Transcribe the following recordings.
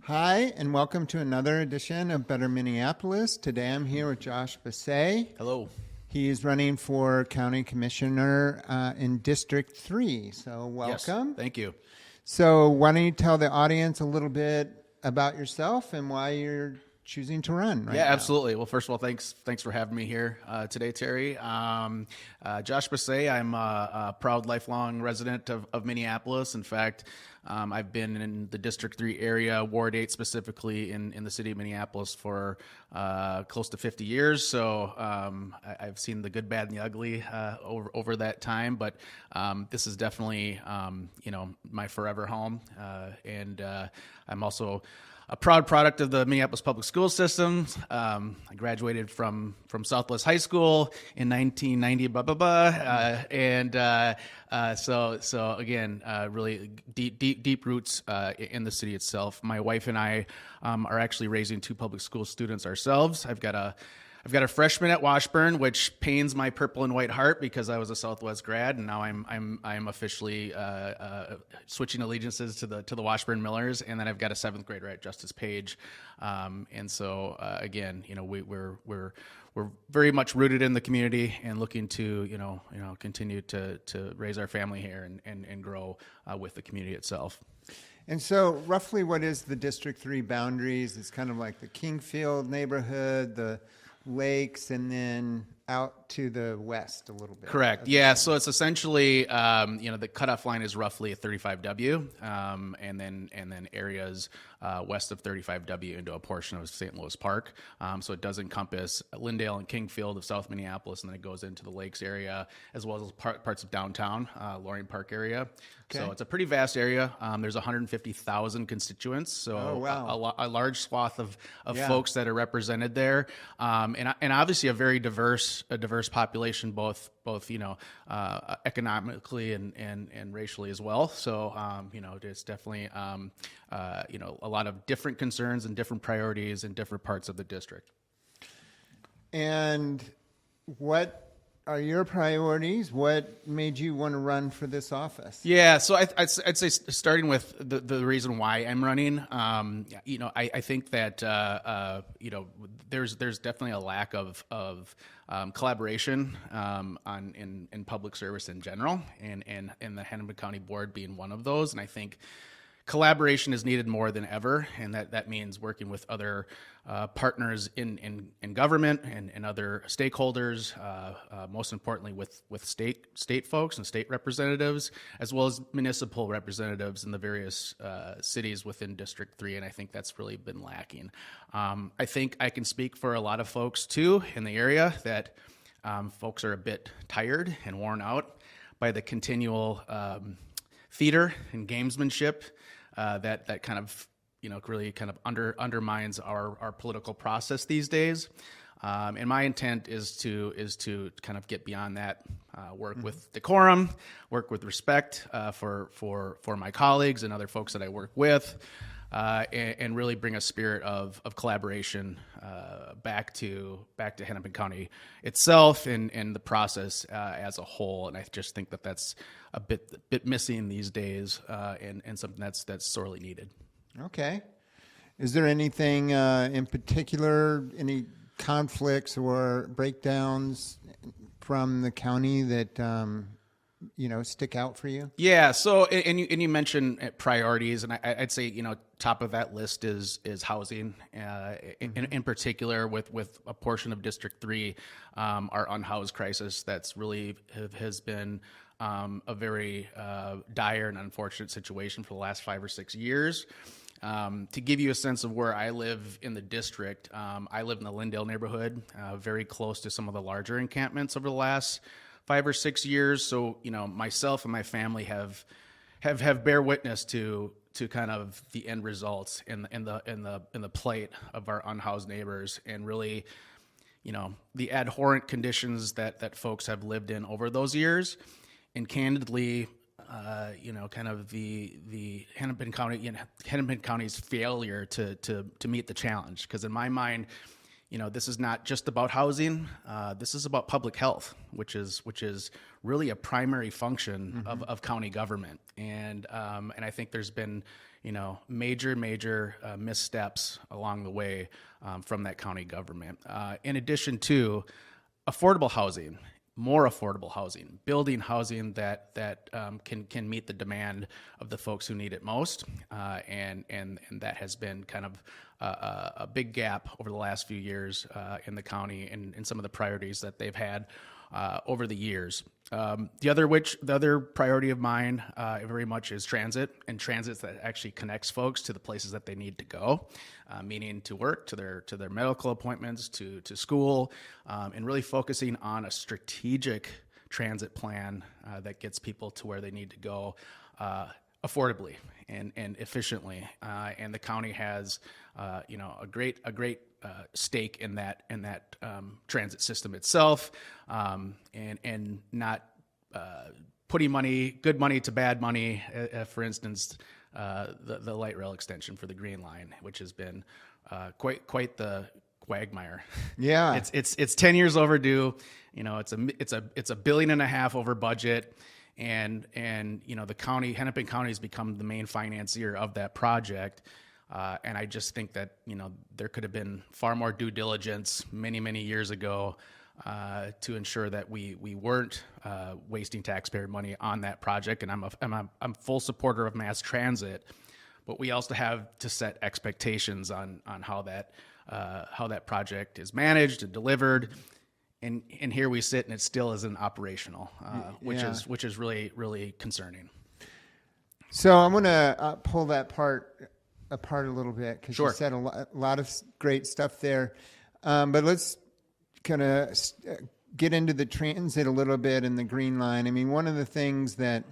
Hi, and welcome to another edition of Better Minneapolis. Today I'm here with Josh Bassais. Hello. He is running for County Commissioner in District 3. So welcome. Yes, thank you. So why don't you tell the audience a little bit about yourself and why you're choosing to run right now? Absolutely. Well, first of all, thanks for having me here today, Terry. Josh Bassais, I'm a proud lifelong resident of Minneapolis. In fact, I've been in the District 3 area, Ward 8 specifically, in the city of Minneapolis for close to 50 years. So I've seen the good, bad, and the ugly over that time. But this is definitely, my forever home. And I'm also a proud product of the Minneapolis public school system. I graduated from Southwest High School in 1990, so again, really deep roots in the city itself. My wife and I are actually raising two public school students ourselves. I've got a freshman at Washburn, which pains my purple and white heart because I was a Southwest grad, and now I'm officially switching allegiances to the Washburn Millers, and then I've got a seventh grader at Justice Page, and so again, we're very much rooted in the community and looking to continue to raise our family here and grow with the community itself. And so roughly what is the District 3 boundaries? It's kind of like the Kingfield neighborhood, the lakes, and then out to the west a little bit. Correct. Yeah. So it's essentially, the cutoff line is roughly a 35W, and then areas west of 35W into a portion of St. Louis Park. So it does encompass Lyndale and Kingfield of South Minneapolis, and then it goes into the lakes area as well as parts of downtown, Loring Park area. Okay. So it's a pretty vast area. There's 150,000 constituents, so a large swath of folks that are represented there, and obviously a very diverse population, both economically and racially as well. So there's definitely a lot of different concerns and different priorities in different parts of the district. And what are your priorities? What made you want to run for this office? Yeah, so I'd say starting with the reason why I'm running, I think that there's definitely a lack of collaboration in public service in general, and the Hennepin County Board being one of those. And I think collaboration is needed more than ever, and that means working with other partners in government and other stakeholders, most importantly with state folks and state representatives, as well as municipal representatives in the various cities within District 3, and I think that's really been lacking. I think I can speak for a lot of folks, too, in the area that folks are a bit tired and worn out by the continual theater and gamesmanship that kind of really kind of undermines our political process these days. And my intent is to kind of get beyond that, work with decorum, work with respect for my colleagues and other folks that I work with, and really bring a spirit of collaboration back to Hennepin County itself and the process as a whole. And I just think that that's a bit missing these days, and something that's sorely needed. Okay. Is there anything in particular, any conflicts or breakdowns from the county that stick out for you? Yeah. So, and you mentioned priorities, and I'd say top of that list is housing, in particular with a portion of District 3, our unhoused crisis that's really has been a very dire and unfortunate situation for the last 5 or 6 years. To give you a sense of where I live in the district, I live in the Lyndale neighborhood, very close to some of the larger encampments over the last 5 or 6 years. So, myself and my family have bear witness to kind of the end results in the plight of our unhoused neighbors, and really, the abhorrent conditions that folks have lived in over those years. And candidly, kind of the Hennepin County's failure to meet the challenge. Because in my mind, this is not just about housing. This is about public health, which is really a primary function of county government. And I think there's been, major missteps along the way from that county government. In addition to affordable housing, more affordable housing, building housing that can meet the demand of the folks who need it most, and that has been kind of a big gap over the last few years in the county and in some of the priorities that they've had over the years. The other priority of mine very much is transit, and transit that actually connects folks to the places that they need to go, meaning to work, to their medical appointments, to school, and really focusing on a strategic transit plan that gets people to where they need to go affordably and efficiently. And the county has a great stake in that transit system itself, and not putting good money to bad money. For instance, the light rail extension for the Green Line, which has been quite the quagmire. Yeah, it's 10 years overdue. It's a $1.5 billion over budget. And the county, Hennepin County, has become the main financier of that project. And I just think that, there could have been far more due diligence many years ago to ensure that we weren't wasting taxpayer money on that project. And I'm full supporter of mass transit, but we also have to set expectations on how that project is managed and delivered. And here we sit, and it still isn't operational, which is really concerning. So I'm going to pull that part apart a little bit, because Sure. you said a lot of great stuff there. But let's kind of get into the transit a little bit and the Green Line. I mean, one of the things that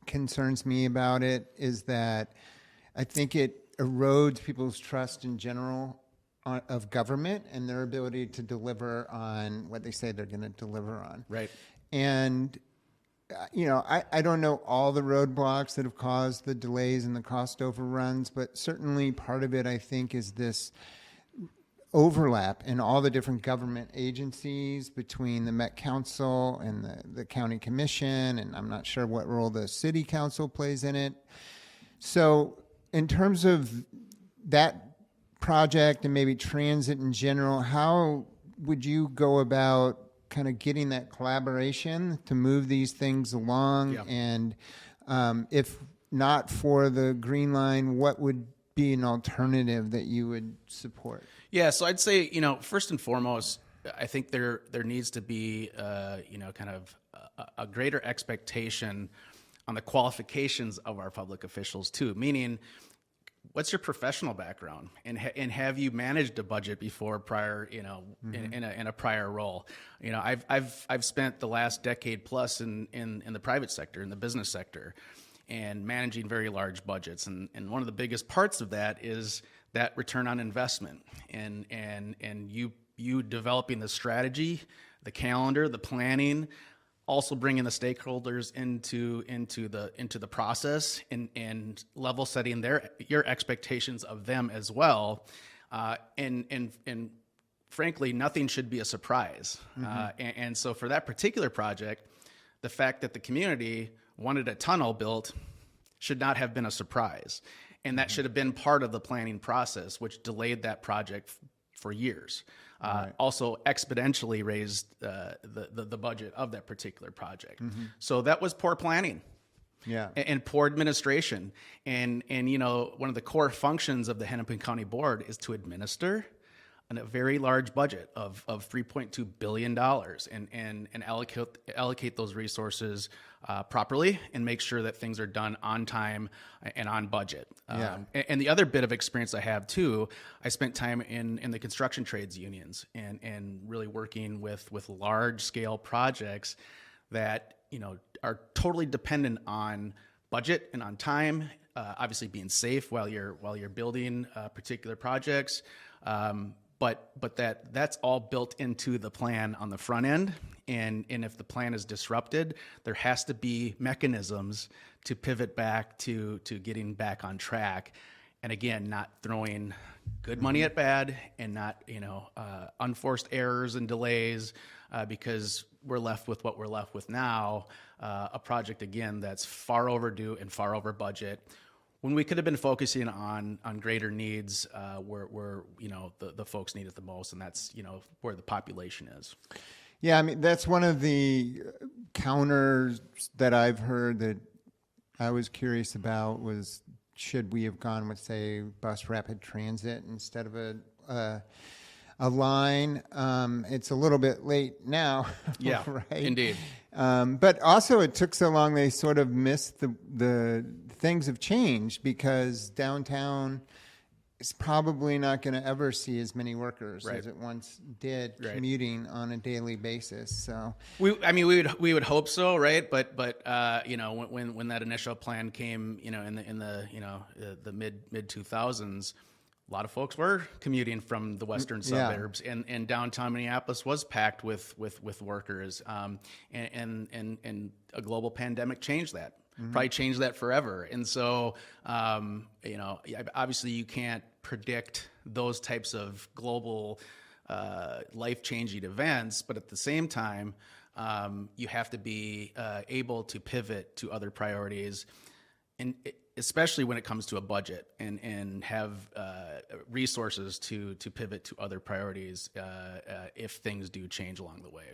concerns me about it is that I think it erodes people's trust in general of government and their ability to deliver on what they say they're going to deliver on. Right. And, I don't know all the roadblocks that have caused the delays and the cost overruns, but certainly part of it, I think, is this overlap in all the different government agencies between the Met Council and the County Commission, and I'm not sure what role the City Council plays in it. So in terms of that project and maybe transit in general, how would you go about kind of getting that collaboration to move these things along? Yeah. And if not for the Green Line, what would be an alternative that you would support? Yeah, so I'd say, first and foremost, I think there needs to be, kind of a greater expectation on the qualifications of our public officials too, meaning, what's your professional background, and have you managed a budget before prior, in a prior role? I've spent the last decade plus in the private sector, in the business sector, and managing very large budgets. And one of the biggest parts of that is that return on investment, and you developing the strategy, the calendar, the planning, also bringing the stakeholders into the process, and level setting your expectations of them as well, and frankly, nothing should be a surprise. And so for that particular project, the fact that the community wanted a tunnel built should not have been a surprise, and that should have been part of the planning process, which delayed that project for years. Right. Also exponentially raised the budget of that particular project. So that was poor planning. Yeah. And poor administration. And one of the core functions of the Hennepin County Board is to administer a very large budget of $3.2 billion and allocate those resources properly, and make sure that things are done on time and on budget. Yeah. And the other bit of experience I have too, I spent time in the construction trades unions and really working with large scale projects that are totally dependent on budget and on time. Obviously being safe while you're building particular projects. But that's all built into the plan on the front end, and if the plan is disrupted, there has to be mechanisms to pivot back to getting back on track. and again, not throwing good money at bad, and not unforced errors and delays, because we're left with what we're left with now, a project again that's far overdue and far over budget, when we could have been focusing on greater needs, where the folks need it the most, and that's where the population is. Yeah, I mean, that's one of the counters that I've heard that I was curious about was, should we have gone with, say, bus rapid transit instead of a line? It's a little bit late now. Yeah, right? Indeed. But also it took so long, they sort of missed the things have changed, because downtown is probably not going to ever see as many workers Right. as it once did, Right. commuting on a daily basis. So We would hope so, right? But when that initial plan came, in the mid 2000s, a lot of folks were commuting from the western suburbs, and downtown Minneapolis was packed with workers, and a global pandemic changed that. Probably changed that forever. And so, obviously you can't predict those types of global life-changing events, but at the same time, you have to be able to pivot to other priorities, and especially when it comes to a budget, and have resources to pivot to other priorities if things do change along the way.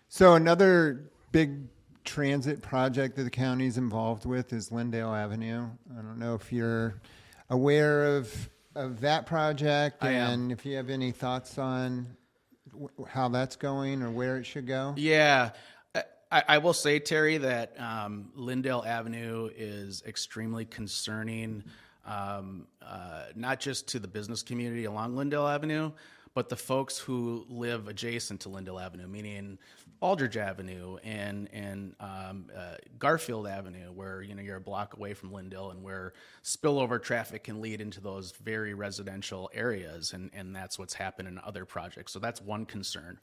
So another big transit project that the county is involved with is Lindale Avenue. I don't know if you're aware of that project, I am. and if you have any thoughts on how that's going or where it should go. Yeah. I will say, Terry, that Lindale Avenue is extremely concerning, not just to the business community along Lindale Avenue, but the folks who live adjacent to Lindale Avenue, meaning Aldridge Avenue and Garfield Avenue, where you're a block away from Lindale, and where spillover traffic can lead into those very residential areas, and that's what's happened in other projects. So that's one concern.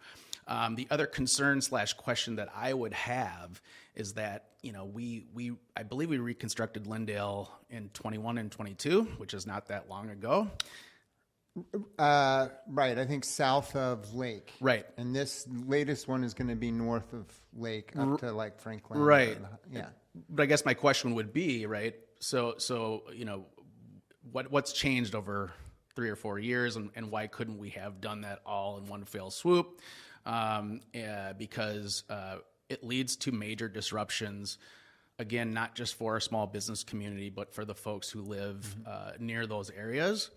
The other concern / question that I would have is that I believe we reconstructed Lindale in 21 and 22, which is not that long ago. Right, I think south of Lake. Right. And this latest one is going to be north of Lake, up to like Franklin. Right. Yeah. But I guess my question would be, right, so what's changed over 3 or 4 years, and why couldn't we have done that all in one fell swoop? Because it leads to major disruptions, again, not just for our small business community, but for the folks who live near those areas.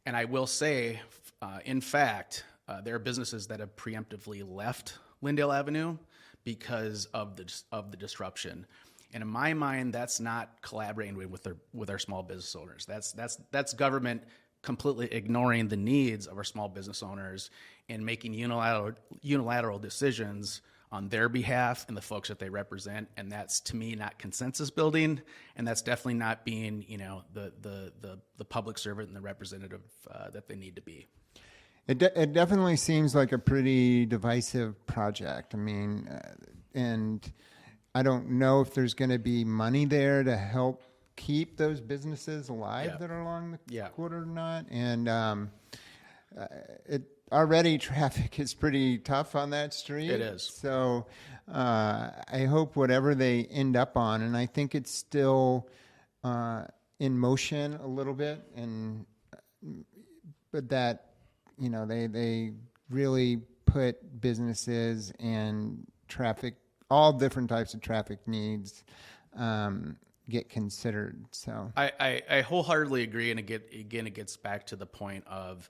And I will say, in fact, there are businesses that have preemptively left Lindale Avenue because of the disruption. And in my mind, that's not collaborating with our small business owners. That's government completely ignoring the needs of our small business owners and making unilateral decisions on their behalf and the folks that they represent. And that's, to me, not consensus building, and that's definitely not being the public servant and the representative that they need to be. It definitely seems like a pretty divisive project. I mean, and I don't know if there's going to be money there to help keep those businesses alive that are along the corridor or not. And already traffic is pretty tough on that street. It is. So I hope whatever they end up on, and I think it's still in motion a little bit, but that they really put businesses and traffic, all different types of traffic needs, get considered. So I wholeheartedly agree, and it gets back to the point of,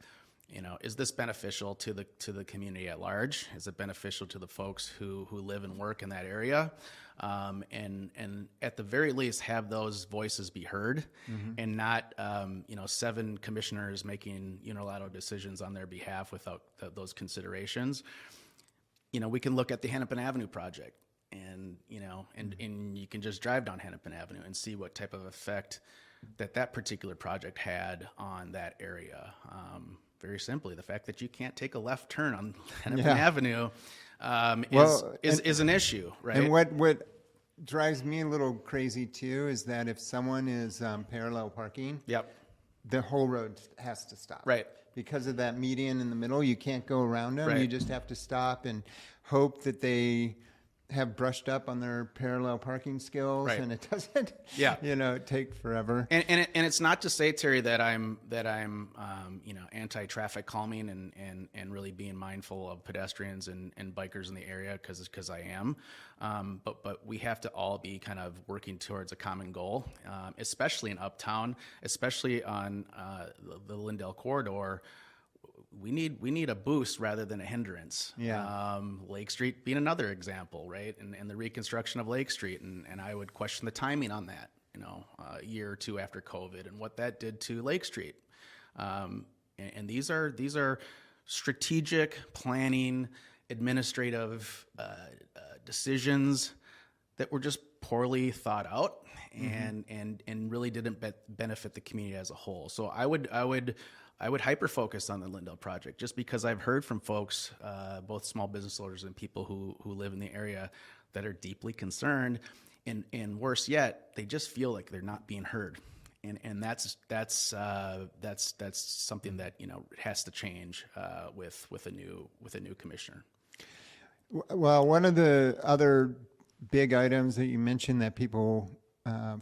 is this beneficial to the community at large? Is it beneficial to the folks who live and work in that area? And at the very least, have those voices be heard, and not 7 commissioners making unilateral decisions on their behalf without those considerations. We can look at the Hennepin Avenue project, and you can just drive down Hennepin Avenue and see what type of effect that particular project had on that area. Very simply, the fact that you can't take a left turn on Hennepin Avenue is an issue, right? And what drives me a little crazy too is that if someone is parallel parking, Yep. the whole road has to stop. Right. Because of that median in the middle, you can't go around them. Right. You just have to stop and hope that they have brushed up on their parallel parking skills, Right. and it doesn't, Yeah. take forever. And it's not to say, Terry, that I'm anti-traffic calming and really being mindful of pedestrians and bikers in the area because I am, but we have to all be kind of working towards a common goal, especially in Uptown, especially on the Lindell corridor. We need a boost rather than a hindrance. Yeah. Lake Street being another example, right? And the reconstruction of Lake Street, and I would question the timing on that. A year or two after COVID, and what that did to Lake Street. And these are strategic planning, administrative decisions that were just poorly thought out, and really didn't benefit the community as a whole. So I would hyper focus on the Lindell project, just because I've heard from folks, both small business owners and people who live in the area, that are deeply concerned, and worse yet, they just feel like they're not being heard, and that's something that has to change with a new commissioner. Well, one of the other big items that you mentioned that people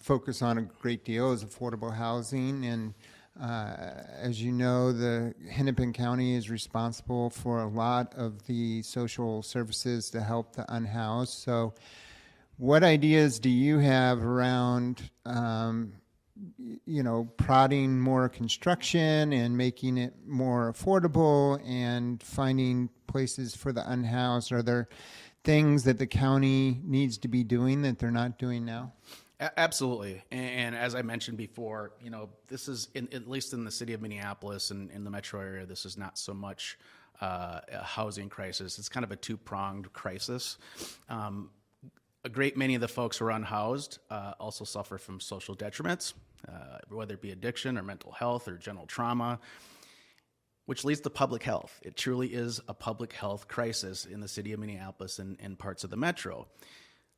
focus on a great deal is affordable housing, and as you know, the Hennepin County is responsible for a lot of the social services to help the unhoused. So what ideas do you have around, prodding more construction and making it more affordable and finding places for the unhoused? Are there things that the county needs to be doing that they're not doing now? Absolutely. And as I mentioned before, this is, at least in the city of Minneapolis and in the metro area, this is not so much a housing crisis. It's kind of a two-pronged crisis. A great many of the folks who are unhoused also suffer from social detriments, whether it be addiction or mental health or general trauma, which leads to public health. It truly is a public health crisis in the city of Minneapolis and parts of the metro.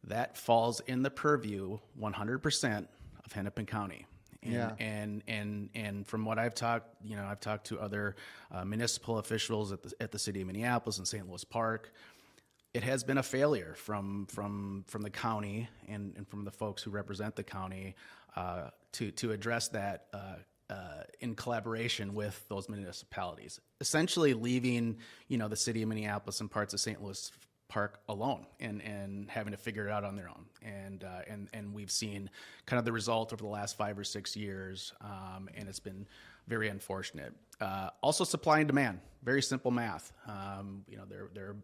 That falls in the purview 100% of Hennepin County. And from what I've talked to other municipal officials at the city of Minneapolis and St. Louis Park. It has been a failure from the county and from the folks who represent the county to address that in collaboration with those municipalities, essentially leaving the city of Minneapolis and parts of St. Louis Park alone and having to figure it out on their own. And we've seen kind of the result over the last 5 or 6 years, and it's been very unfortunate. Also, supply and demand. Very simple math. There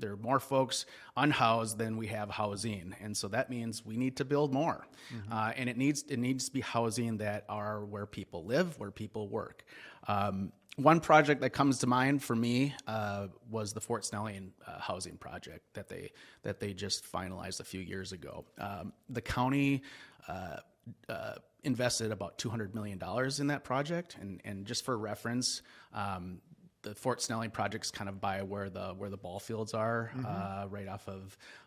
are more folks unhoused than we have housing, and so that means we need to build more. And it needs to be housing that are where people live, where people work. One project that comes to mind for me was the Fort Snelling housing project that they just finalized a few years ago. The county invested about $200 million in that project, and just for reference, the Fort Snelling project's kind of by where the ball fields are, right off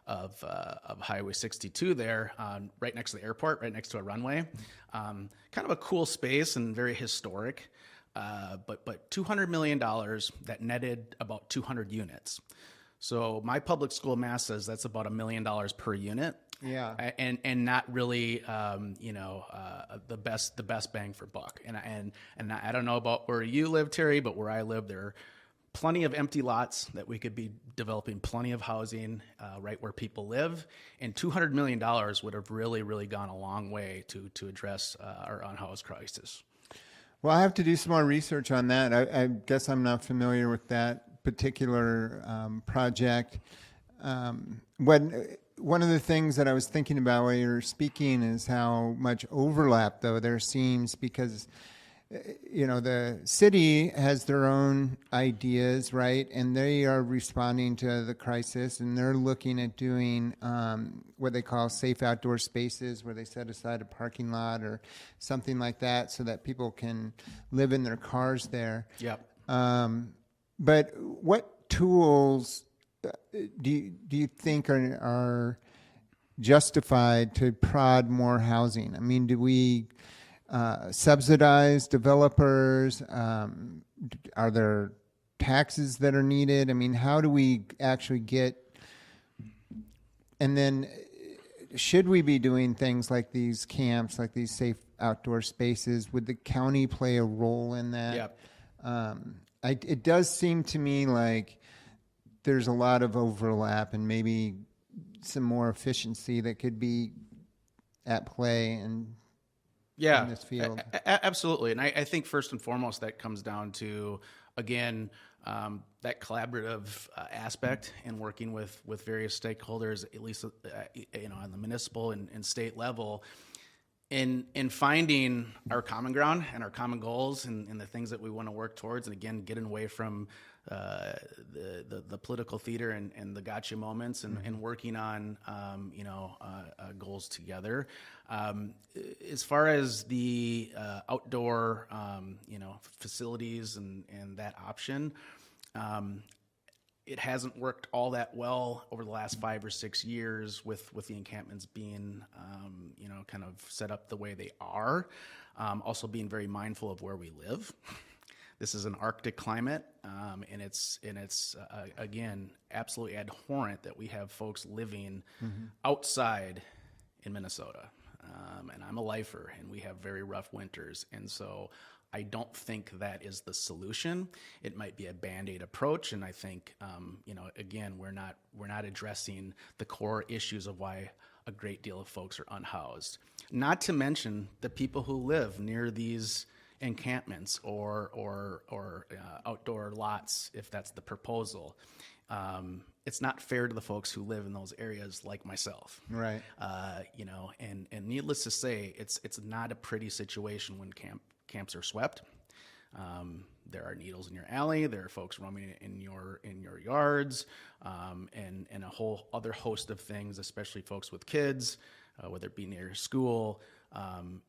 of Highway 62 there, right next to the airport, right next to a runway. Kind of a cool space and very historic. But $200 million that netted about 200 units. So my public school math says that's about $1 million per unit. Yeah. And not really, the best bang for buck. And I don't know about where you live, Terry, but where I live, there are plenty of empty lots that we could be developing plenty of housing right where people live. And $200 million would have really, really gone a long way to address our unhoused crisis. Well, I have to do some more research on that. I guess I'm not familiar with that particular project. One of the things that I was thinking about while you were speaking is how much overlap, though, there seems, because the city has their own ideas, right? And they are responding to the crisis, and they're looking at doing what they call safe outdoor spaces, where they set aside a parking lot or something like that so that people can live in their cars there. Yep. But what tools do you think are justified to prod more housing? I mean, do we subsidize developers? Are there taxes that are needed? I mean, how do we actually get, and then should we be doing things like these camps, like these safe outdoor spaces? Would the county play a role in that? Yep. It does seem to me like there's a lot of overlap and maybe some more efficiency that could be at play in this field. Absolutely. And I think first and foremost, that comes down to, again, that collaborative aspect and working with various stakeholders, at least on the municipal and state level, in finding our common ground and our common goals and the things that we want to work towards, and again, getting away from the political theater and the gotcha moments, and working on goals together. As far as the outdoor facilities and that option, it hasn't worked all that well over the last 5 or 6 years with the encampments being kind of set up the way they are. Also being very mindful of where we live. This is an Arctic climate, and it's again absolutely abhorrent that we have folks living outside in Minnesota. And I'm a lifer, and we have very rough winters, and so I don't think that is the solution. It might be a Band-Aid approach, and I think again we're not addressing the core issues of why a great deal of folks are unhoused. Not to mention the people who live near these encampments or outdoor lots, if that's the proposal. It's not fair to the folks who live in those areas like myself. Right. And needless to say, it's not a pretty situation when camps are swept. There are needles in your alley. There are folks roaming in your yards, and a whole other host of things, especially folks with kids, whether it be near school.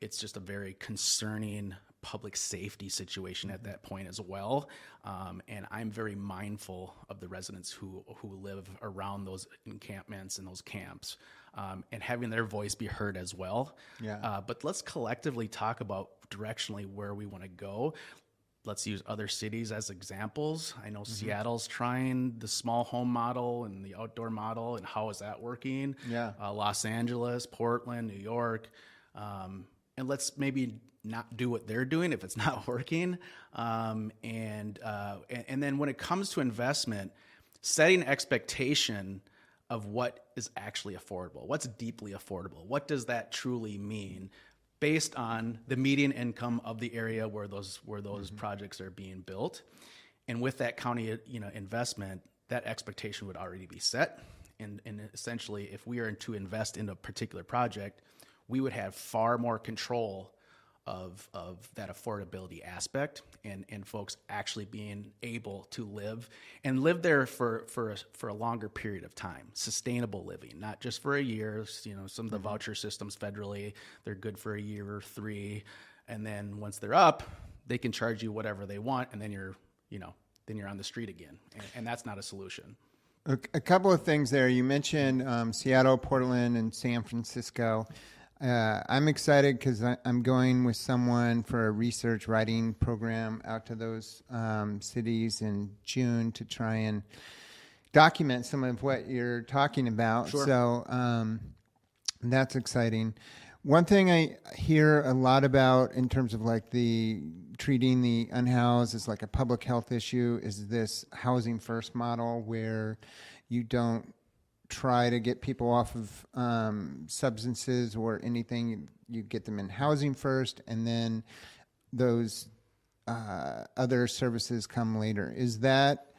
It's just a very concerning public safety situation at that point as well. And I'm very mindful of the residents who live around those encampments and those camps, and having their voice be heard as well. Yeah. But let's collectively talk about directionally where we want to go. Let's use other cities as examples. I know Seattle's trying the small home model and the outdoor model, and how is that working? Yeah. Los Angeles, Portland, New York. And let's maybe not do what they're doing if it's not working. And then when it comes to investment, setting expectation of what is actually affordable, what's deeply affordable, what does that truly mean, based on the median income of the area where those projects are being built. And with that county investment, that expectation would already be set. And essentially, if we are to invest in a particular project, we would have far more control of that affordability aspect, and folks actually being able to live there for a longer period of time. Sustainable living, not just for a year. Some of the voucher systems federally, they're good for a year or 3, and then once they're up, they can charge you whatever they want, and then you're on the street again, and that's not a solution. A couple of things there. You mentioned Seattle, Portland, and San Francisco. I'm excited because I'm going with someone for a research writing program out to those cities in June to try and document some of what you're talking about. Sure. So that's exciting. One thing I hear a lot about in terms of like treating the unhoused as like a public health issue is this housing first model where you don't try to get people off of substances or anything. You get them in housing first, and then those other services come later. Is that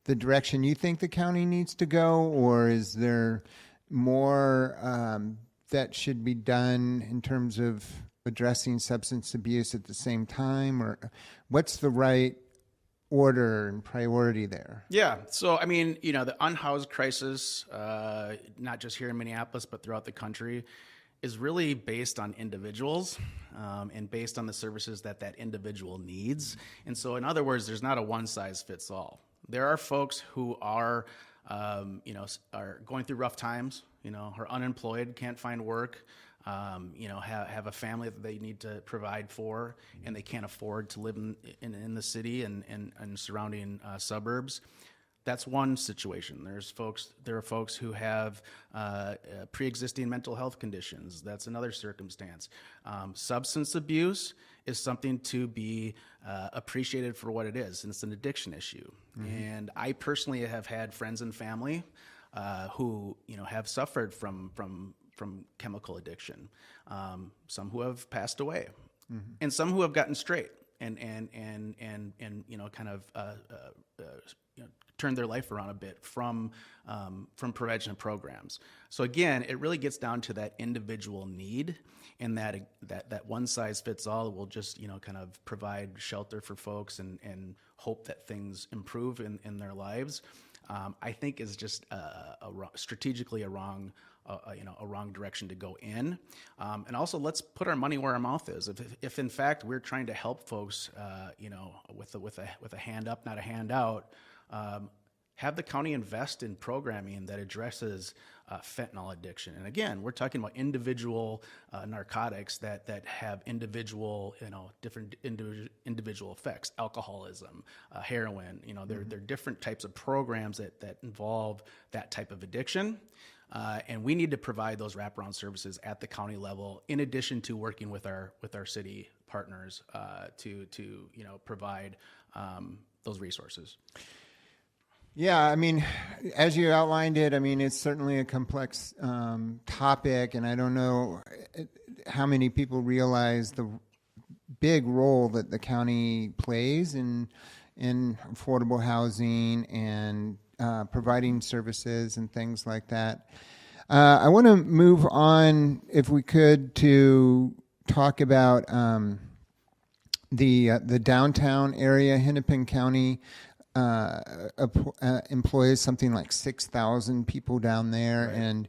the direction you think the county needs to go, or is there more that should be done in terms of addressing substance abuse at the same time, or what's the right order and priority there? Yeah. So, I mean, the unhoused crisis, not just here in Minneapolis, but throughout the country, is really based on individuals and based on the services that individual needs. And so, in other words, there's not a one size fits all. There are folks who are going through rough times, are unemployed, can't find work, have a family that they need to provide for, and they can't afford to live in the city and surrounding suburbs. That's one situation. There are folks who have pre-existing mental health conditions. That's another circumstance. Substance abuse is something to be appreciated for what it is, and it's an addiction issue. And I personally have had friends and family who have suffered from chemical addiction. Some who have passed away, and some who have gotten straight and kind of turned their life around a bit from prevention programs. So again, it really gets down to that individual need, and that one size fits all will just kind of provide shelter for folks and hope that things improve in their lives. I think is just strategically a wrong direction to go in. And also, let's put our money where our mouth is. If in fact we're trying to help folks, with a hand up, not a handout, have the county invest in programming that addresses fentanyl addiction. And again, we're talking about individual narcotics that have individual, different individual effects. Alcoholism, heroin. They're different types of programs that involve that type of addiction. And we need to provide those wraparound services at the county level, in addition to working with our city partners to provide those resources. Yeah, I mean, as you outlined it, I mean, it's certainly a complex topic, and I don't know how many people realize the big role that the county plays in affordable housing and providing services and things like that. I want to move on, if we could, to talk about the downtown area. Hennepin County employs something like 6,000 people down there, right. And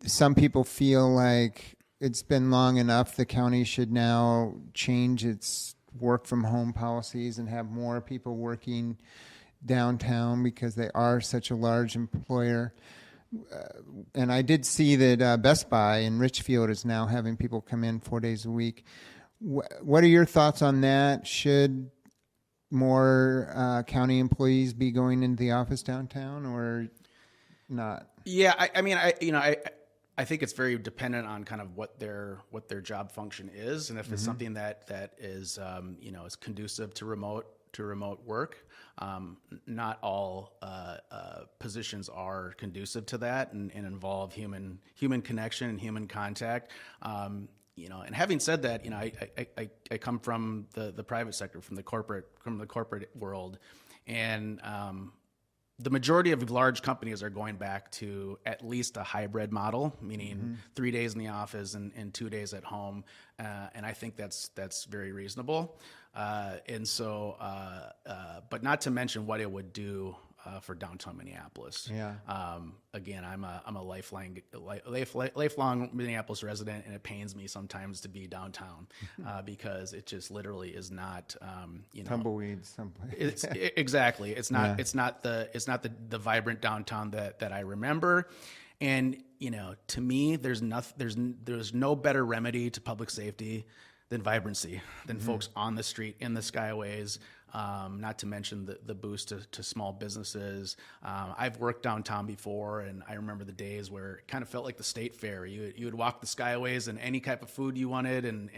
some people feel like it's been long enough. The county should now change its work from home policies and have more people working downtown because they are such a large employer. And I did see that Bassais in Richfield is now having people come in 4 days a week. What are your thoughts on that? Should more county employees be going into the office downtown or not? Yeah, I think it's very dependent on kind of what their job function is, and if it's something that is is conducive to remote work. Not all positions are conducive to that and involve human connection and human contact. And having said that, I come from the private sector, from the corporate world, and the majority of large companies are going back to at least a hybrid model, meaning 3 days in the office and 2 days at home, and I think that's very reasonable. And so, but not to mention what it would do for downtown Minneapolis. Yeah. Again, I'm a lifelong Minneapolis resident, and it pains me sometimes to be downtown because it just literally is not, tumbleweeds someplace. Exactly. It's not. Yeah. It's not the vibrant downtown that I remember. And to me, there's no better remedy to public safety than vibrancy, than folks on the street, in the skyways, not to mention the boost to small businesses. I've worked downtown before, and I remember the days where it kind of felt like the state fair. You would walk the skyways, and any type of food you wanted and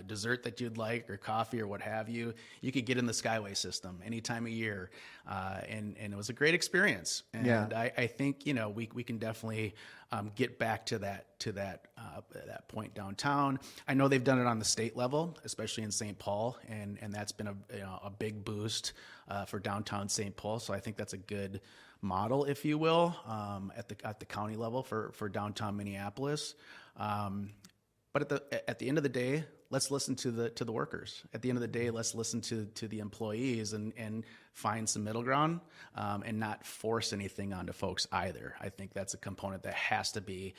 dessert that you'd like, or coffee or what have you, you could get in the skyway system any time of year. And it was a great experience. And yeah. I think, we can definitely get back to that point downtown. I know they've done it on the state level, especially in St. Paul, and that's been a big boost for downtown St. Paul. So I think that's a good model, if you will, at the county level for downtown Minneapolis. But at the end of the day, let's listen to the workers. At the end of the day, let's listen to the employees and find some middle ground, and not force anything onto folks either. I think that's a component that has to be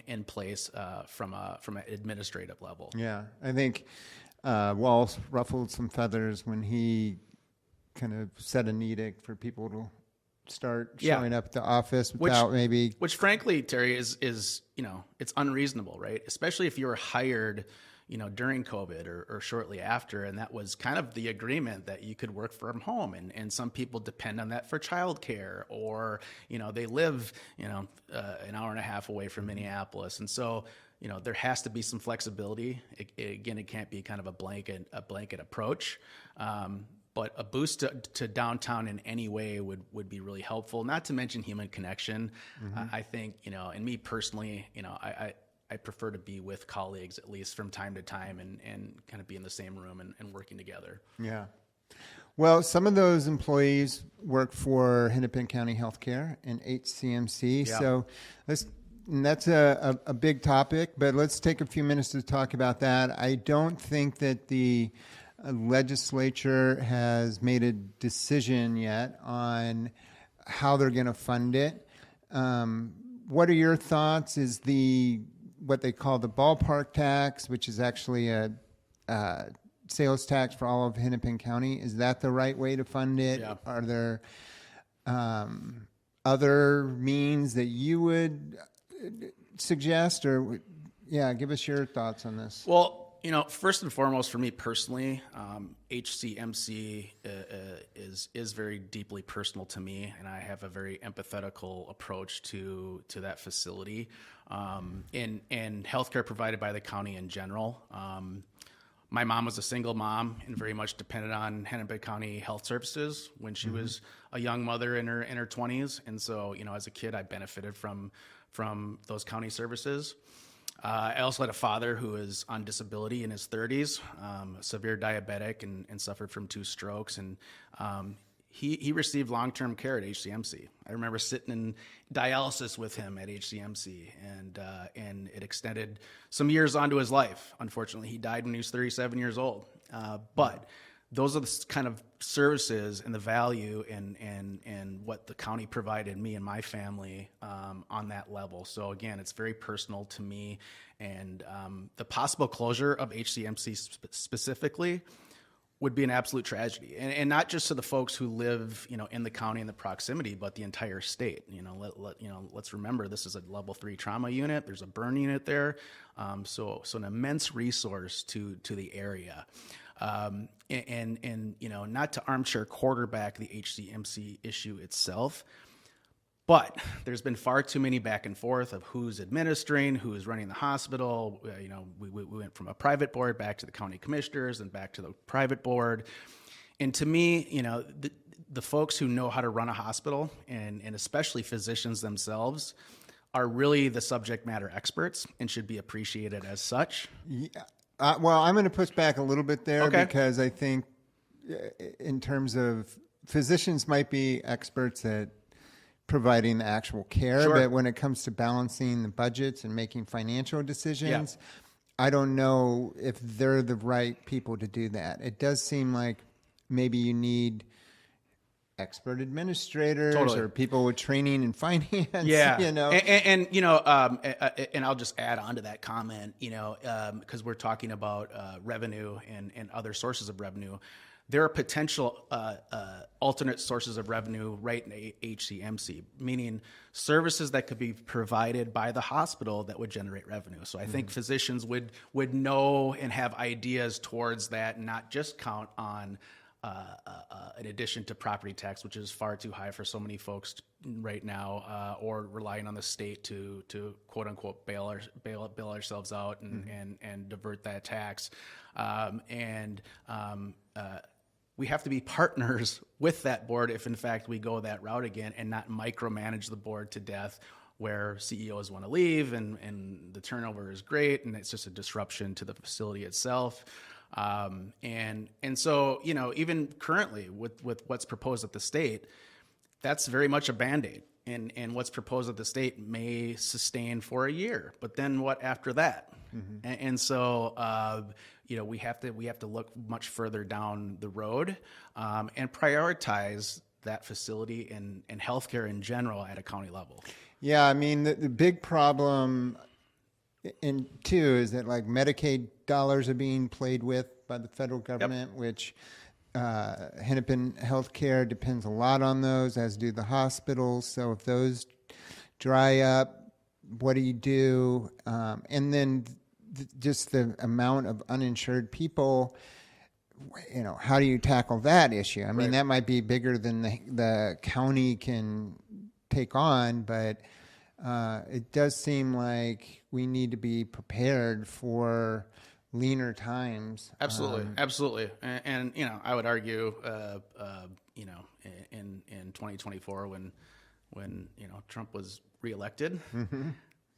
in place from an administrative level. Yeah, I think Walsh ruffled some feathers when he kind of set an edict for people to start Yeah. showing up at the office without maybe. Which frankly, Terry, is it's unreasonable, right? Especially if you were hired, during COVID or shortly after, and that was kind of the agreement that you could work from home, and some people depend on that for childcare, or they live an hour and a half away from Minneapolis, and so there has to be some flexibility. It can't be kind of a blanket approach. But a boost to downtown in any way would be really helpful. Not to mention human connection. I think and me personally, I prefer to be with colleagues at least from time to time and kind of be in the same room and working together. Yeah. Well, some of those employees work for Hennepin County Healthcare and HCMC. Yeah. So that's a big topic, but let's take a few minutes to talk about that. I don't think that the legislature has made a decision yet on how they're going to fund it. What are your thoughts? Is what they call the ballpark tax, which is actually a sales tax for all of Hennepin County, is that the right way to fund it? Yeah. Are there other means that you would suggest, or give us your thoughts on this? Well, first and foremost, for me personally, HCMC is very deeply personal to me, and I have a very empathetical approach to that facility, and healthcare provided by the county in general. My mom was a single mom and very much depended on Hennepin County Health Services when she was a young mother in her 20s, and so as a kid I benefited from those county services. I also had a father who is on disability in his 30s, severe diabetic, and suffered from 2 strokes. And he received long-term care at HCMC. I remember sitting in dialysis with him at HCMC, and it extended some years onto his life. Unfortunately, he died when he was 37 years old. But those are the kind of services and the value and what the county provided me and my family on that level. So again, it's very personal to me, and the possible closure of HCMC specifically would be an absolute tragedy, and not just to the folks who live in the county and the proximity, but the entire state. Let's remember this is a level 3 trauma unit. There's a burn unit there, so an immense resource to the area. And not to armchair quarterback the HCMC issue itself, but there's been far too many back and forth of who's administering, who's running the hospital. We went from a private board back to the county commissioners and back to the private board. And to me, the folks who know how to run a hospital, and especially physicians themselves, are really the subject matter experts and should be appreciated as such. Yeah. Well, I'm going to push back a little bit there, Okay. because I think in terms of physicians might be experts at providing the actual care, Sure. but when it comes to balancing the budgets and making financial decisions, I don't know if they're the right people to do that. It does seem like maybe you need expert administrators Totally. or people with training in finance. Yeah, and I'll just add on to that comment, because we're talking about revenue and other sources of revenue. There are potential alternate sources of revenue right in HCMC, meaning services that could be provided by the hospital that would generate revenue. So I think physicians would know and have ideas towards that, and not just count on in addition to property tax, which is far too high for so many folks right now, or relying on the state to quote unquote bail ourselves out and divert that tax. We have to be partners with that board if in fact we go that route again, and not micromanage the board to death, where CEOs want to leave and the turnover is great and it's just a disruption to the facility itself. And so, even currently with what's proposed at the state, that's very much a Band-Aid, and what's proposed at the state may sustain for a year, but then what after that? And so, we have to look much further down the road, and prioritize that facility and healthcare in general at a county level. Yeah, I mean, the big problem too is that like Medicaid dollars are being played with by the federal government, which Hennepin Healthcare depends a lot on those, as do the hospitals. So if those dry up, what do you do? And then just the amount of uninsured people, how do you tackle that issue? I mean, that might be bigger than the county can take on, but it does seem like we need to be prepared for leaner times. Absolutely. And I would argue, in 2024 when Trump was reelected,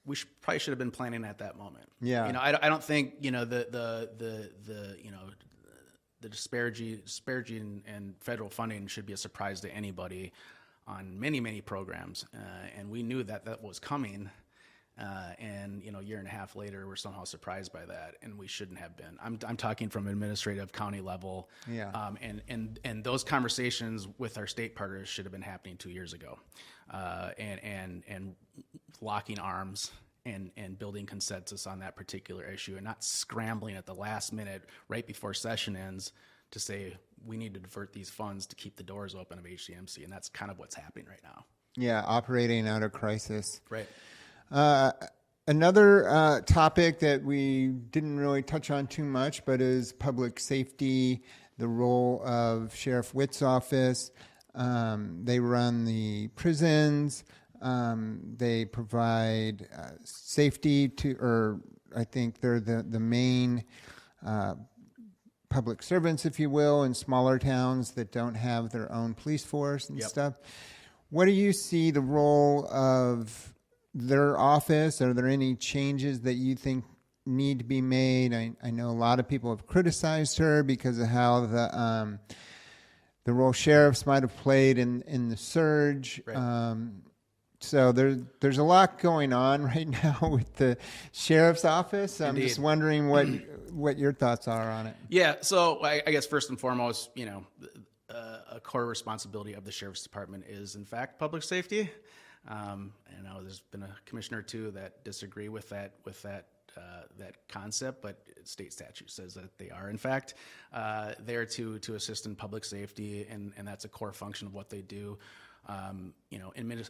we probably should have been planning at that moment. Yeah. I don't think the disparity in federal funding should be a surprise to anybody on many programs, and we knew that was coming. And a year and a half later, we're somehow surprised by that, and we shouldn't have been. I'm talking from administrative county level, and those conversations with our state partners should have been happening 2 years ago, and locking arms and building consensus on that particular issue, and not scrambling at the last minute right before session ends to say we need to divert these funds to keep the doors open of HCMC, and that's kind of what's happening right now. Yeah, operating out of crisis. Right. Another topic that we didn't really touch on too much, but is public safety, the role of Sheriff Witt's office. They run the prisons. They provide safety or I think they're the main public servants, if you will, in smaller towns that don't have their own police force and stuff. What do you see the role of their office? Are there any changes that you think need to be made? I know a lot of people have criticized her because of how the role sheriffs might have played in the surge. Right. So there's a lot going on right now with the sheriff's office. I'm just wondering what your thoughts are on it. Yeah, so I guess first and foremost, a core responsibility of the sheriff's department is in fact public safety. I know there's been a commissioner or two that disagree with that concept, but state statute says that they are in fact there to assist in public safety, and that's a core function of what they do. In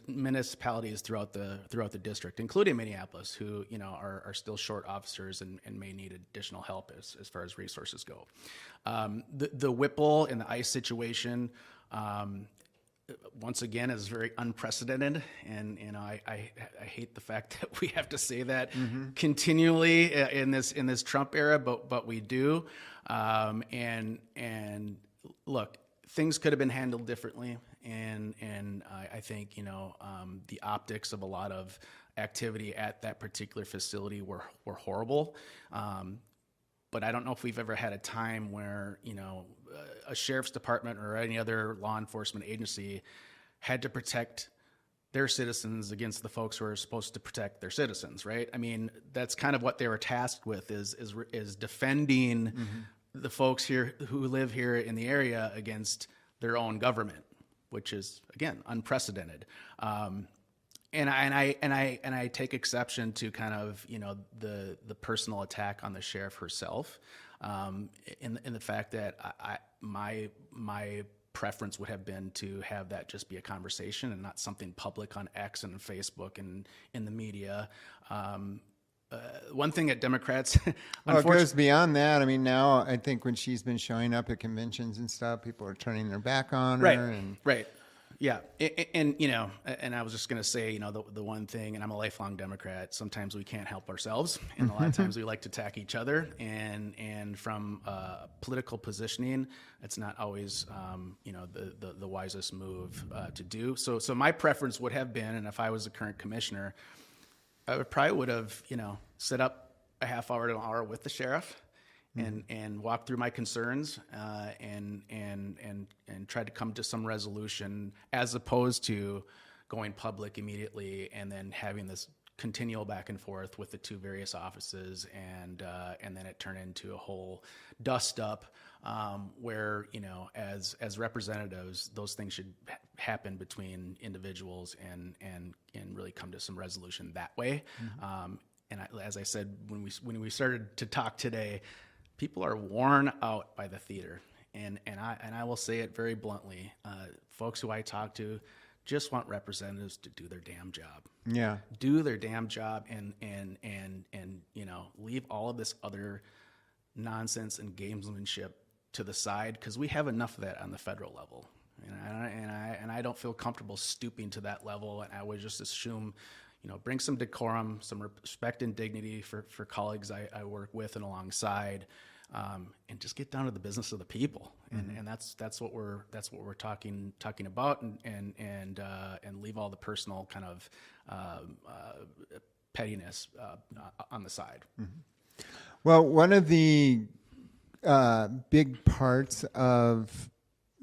municipalities throughout the district, including Minneapolis, who are still short officers and may need additional help as far as resources go. The Whipple and the ICE situation, once again, is very unprecedented, and I hate the fact that we have to say that continually in this Trump era, but we do. And look, things could have been handled differently. And I think the optics of a lot of activity at that particular facility were horrible. But I don't know if we've ever had a time where a sheriff's department or any other law enforcement agency had to protect their citizens against the folks who are supposed to protect their citizens, right? I mean, that's kind of what they were tasked with is defending the folks here who live here in the area against their own government, which is again unprecedented. And I take exception to kind of the personal attack on the sheriff herself, in the fact that my preference would have been to have that just be a conversation and not something public on X and Facebook and in the media. One thing that Democrats, well, it goes beyond that. I mean, now I think when she's been showing up at conventions and stuff, people are turning their back on her. Right. Yeah. And I was just going to say, the one thing, and I'm a lifelong Democrat, sometimes we can't help ourselves. And a lot of times we like to attack each other. And from political positioning, it's not always, the wisest move to do. So my preference would have been, and if I was the current commissioner, I would have, set up a half hour to an hour with the sheriff and walk through my concerns and try to come to some resolution, as opposed to going public immediately and then having this continual back and forth with the two various offices, and then it turned into a whole dust up where as representatives, those things should happen between individuals and really come to some resolution that way. As I said when we started to talk today, people are worn out by the theater. and I will say it very bluntly. Folks who I talk to just want representatives to do their damn job. Yeah. Do their damn job and leave all of this other nonsense and gamesmanship to the side, because we have enough of that on the federal level. And I don't feel comfortable stooping to that level, and I would just assume, bring some decorum, some respect and dignity for colleagues I work with and alongside, and just get down to the business of the people. And that's what we're talking about, and leave all the personal kind of pettiness on the side. Well, one of the big parts of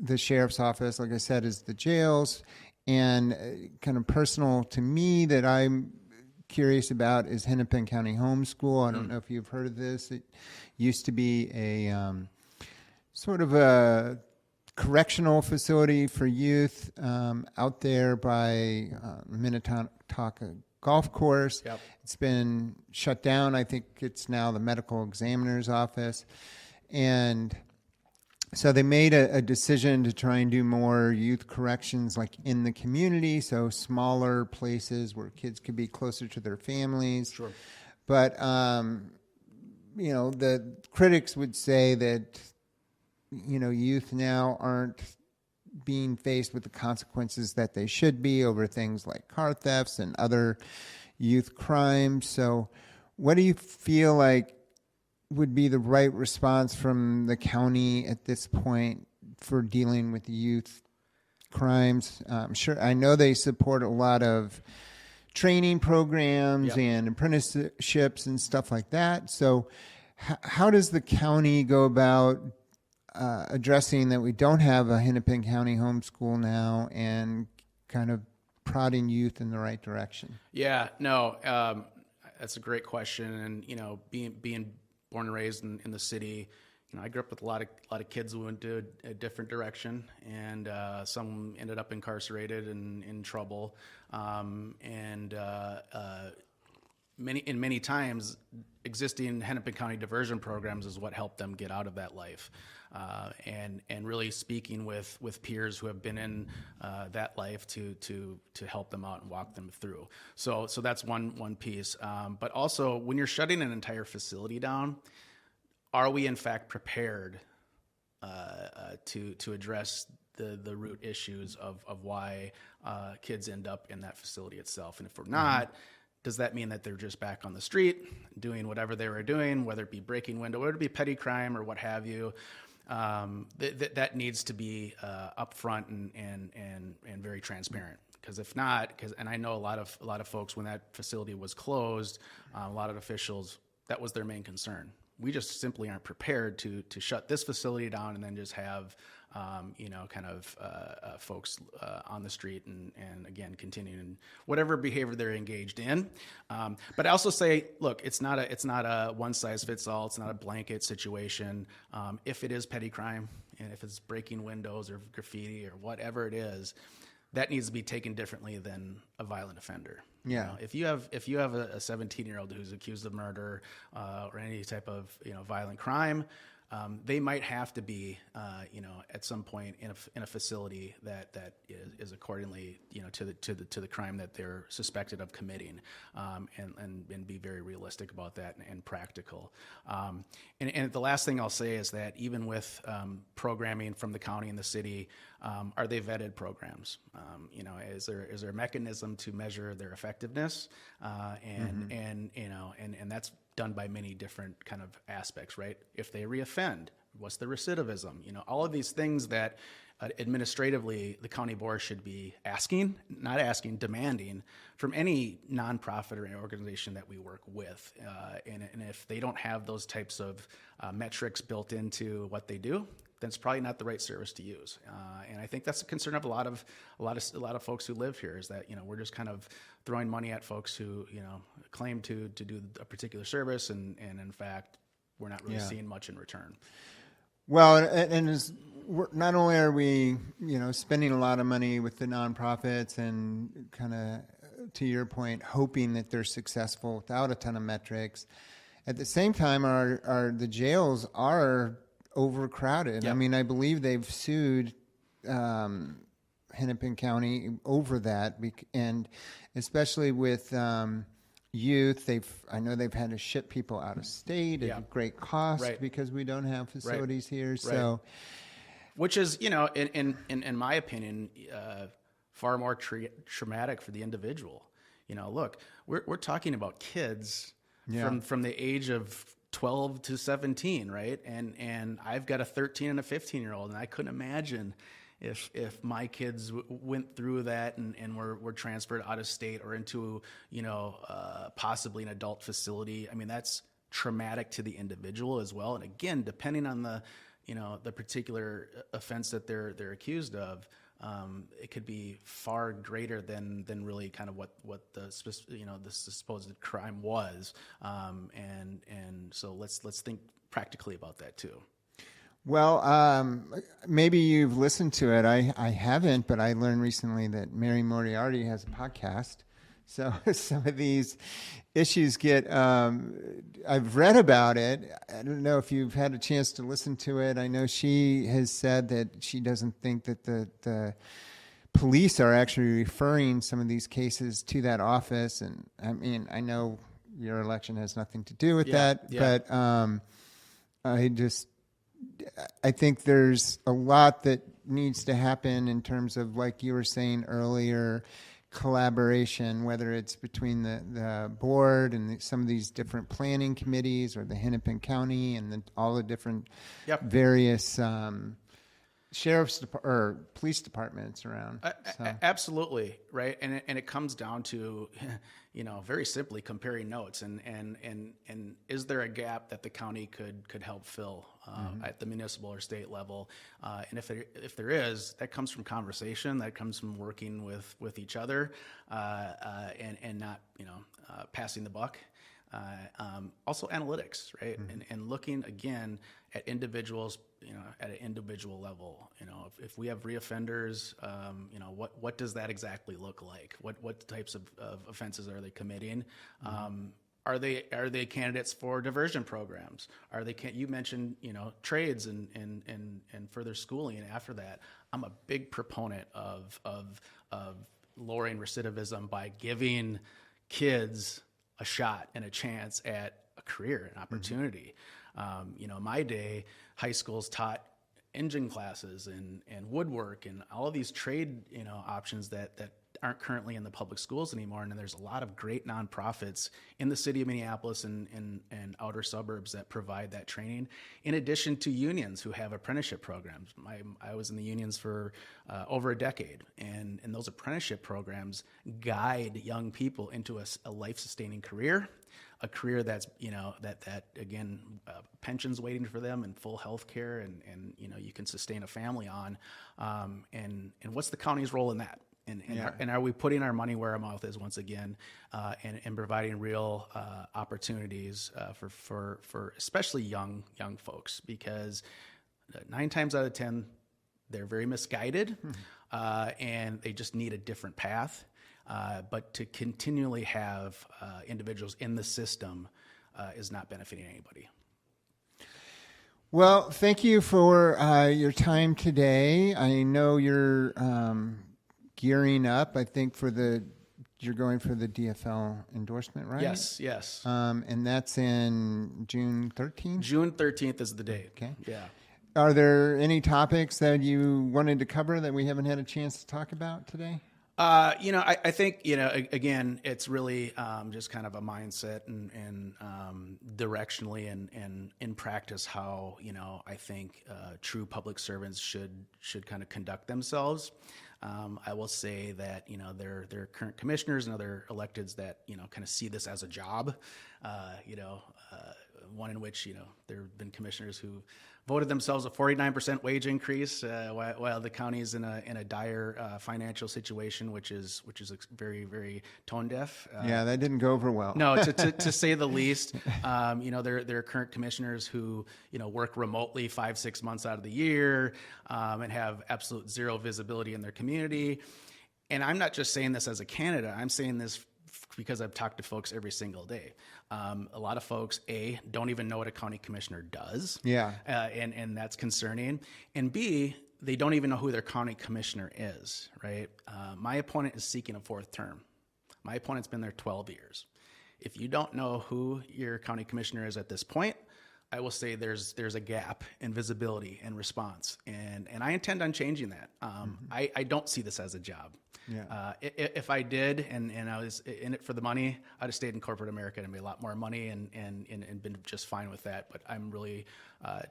the sheriff's office, like I said, is the jails. And kind of personal to me that I'm curious about is Hennepin County Homeschool. I don't know if you've heard of this. It used to be a sort of a correctional facility for youth out there by Minnetonka Golf Course. Yep. It's been shut down. I think it's now the medical examiner's office. And so they made a decision to try and do more youth corrections like in the community, so smaller places where kids could be closer to their families. Sure. But, the critics would say that, youth now aren't being faced with the consequences that they should be over things like car thefts and other youth crimes. So what do you feel like would be the right response from the county at this point for dealing with youth crimes? Sure, I know they support a lot of training programs and apprenticeships and stuff like that. So how does the county go about addressing that we don't have a Hennepin County homeschool now and kind of prodding youth in the right direction? Yeah, no, that's a great question. And, being born and raised in the city, I grew up with a lot of kids who went to a different direction, and some ended up incarcerated and in trouble. Many times, existing Hennepin County diversion programs is what helped them get out of that life. And really speaking with peers who have been in that life to help them out and walk them through. So that's one piece. But also, when you're shutting an entire facility down, are we in fact prepared to address the root issues of why kids end up in that facility itself? And if we're not, does that mean that they're just back on the street doing whatever they were doing, whether it be breaking window, whether it be petty crime or what have you? That needs to be upfront and very transparent. Because if not, and I know a lot of folks, when that facility was closed, a lot of officials, that was their main concern. We just simply aren't prepared to shut this facility down and then just have folks on the street and again continuing whatever behavior they're engaged in. But I also say, look, it's not a one size fits all. It's not a blanket situation. If it is petty crime and if it's breaking windows or graffiti or whatever it is, that needs to be taken differently than a violent offender. Yeah. If you have a 17-year-old who's accused of murder or any type of violent crime, they might have to be at some point in a facility that is accordingly to the crime that they're suspected of committing, and be very realistic about that and practical. And the last thing I'll say is that even with programming from the county and the city, are they vetted programs? Is there a mechanism to measure their effectiveness? And that's done by many different kind of aspects, right? If they reoffend, what's the recidivism? All of these things that administratively the county board should be demanding from any nonprofit or any organization that we work with. And if they don't have those types of metrics built into what they do, then it's probably not the right service to use. And I think that's a concern of a lot of folks who live here, is that we're just kind of throwing money at folks who claim to do a particular service, and in fact we're not really seeing much in return. Well, and not only are we spending a lot of money with the nonprofits and kind of, to your point, hoping that they're successful without a ton of metrics. At the same time, the jails are overcrowded. Yeah. I mean, I believe they've sued Hennepin County over that, and especially with youth, I know they've had to ship people out of state Yeah. at great cost Right. because we don't have facilities here. Right. So, Which is, in my opinion, far more traumatic for the individual. Look, we're talking about kids from the age of 12 to 17, right? And I've got a 13 and a 15-year-old, and I couldn't imagine if my kids went through that and were transferred out of state or into, possibly an adult facility. I mean, that's traumatic to the individual as well. And again, depending on the particular offense that they're accused of, it could be far greater than really kind of what the supposed crime was. And so let's think practically about that too. well, maybe you've listened to it. I haven't, but I learned recently that Mary Moriarty has a podcast. So some of these issues I've read about it. I don't know if you've had a chance to listen to it. I know she has said that she doesn't think that the police are actually referring some of these cases to that office. And I mean, I know your election has nothing to do with that, but I think there's a lot that needs to happen in terms of, like you were saying earlier, collaboration, whether it's between the board and some of these different planning committees or the Hennepin County and all the different various sheriff's or police departments around. Absolutely, right. And it comes down to, very simply comparing notes and is there a gap that the county could help fill at the municipal or state level? And if there is, that comes from conversation, that comes from working with each other, and not passing the buck. Also analytics, right? And looking again at individuals, at an individual level. If we have reoffenders, what does that exactly look like? What types of offenses are they committing? Are they candidates for diversion programs? You mentioned trades and further schooling after that. I'm a big proponent of lowering recidivism by giving kids a shot and a chance at a career, an opportunity. My day, high schools taught engine classes and woodwork and all of these trade, options that aren't currently in the public schools anymore. And there's a lot of great nonprofits in the city of Minneapolis and outer suburbs that provide that training, in addition to unions who have apprenticeship programs. I was in the unions for over a decade, and those apprenticeship programs guide young people into a life-sustaining career, a career that's, that again, pensions waiting for them and full health care, and you can sustain a family on. And what's the county's role in that? And are we putting our money where our mouth is once again, and providing real opportunities for especially young folks, because 9 times out of 10 they're very misguided, and they just need a different path. But to continually have individuals in the system is not benefiting anybody. Well, thank you for your time today. I know you're gearing up, I think, you're going for the DFL endorsement, right? Yes. And that's in June 13th? June 13th is the date. Okay. Yeah. Are there any topics that you wanted to cover that we haven't had a chance to talk about today? I think, again, it's really just kind of a mindset and directionally and in practice how, I think true public servants should kind of conduct themselves. I will say that, there are current commissioners and other electeds that, kind of see this as a job, one in which, there have been commissioners who voted themselves a 49% wage increase while the county is in a dire financial situation, which is very, very tone deaf. Yeah, that didn't go over well. No, to say the least. There are current commissioners who work remotely 5-6 months out of the year and have absolute zero visibility in their community. And I'm not just saying this as a candidate. I'm saying this because I've talked to folks every single day. A lot of folks, A, don't even know what a county commissioner does. Yeah. And that's concerning. And B, they don't even know who their county commissioner is, right? My opponent is seeking a 4th term. My opponent's been there 12 years. If you don't know who your county commissioner is at this point, I will say there's a gap in visibility and response, and I intend on changing that. I don't see this as a job. Yeah. If I did and I was in it for the money, I'd have stayed in corporate America and made a lot more money and been just fine with that. But I'm really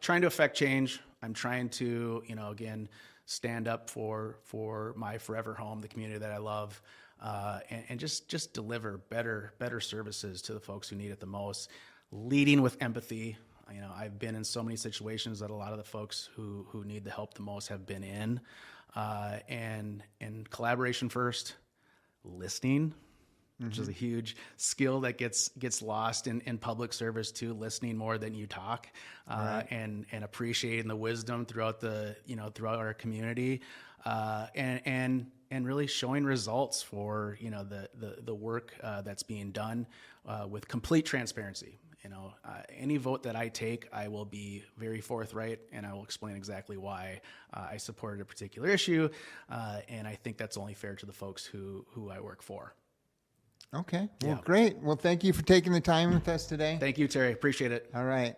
trying to affect change. I'm trying to, again, stand up for my forever home, the community that I love. And just deliver better services to the folks who need it the most, leading with empathy. I've been in so many situations that a lot of the folks who need the help the most have been in, and collaboration first, listening, which is a huge skill that gets lost in public service too, listening more than you talk, and appreciating the wisdom throughout throughout our community, and really showing results for the work that's being done with complete transparency. Any vote that I take, I will be very forthright, and I will explain exactly why I supported a particular issue, and I think that's only fair to the folks who I work for. Okay. Well, great. Well, thank you for taking the time with us today. Thank you, Terry. Appreciate it. All right.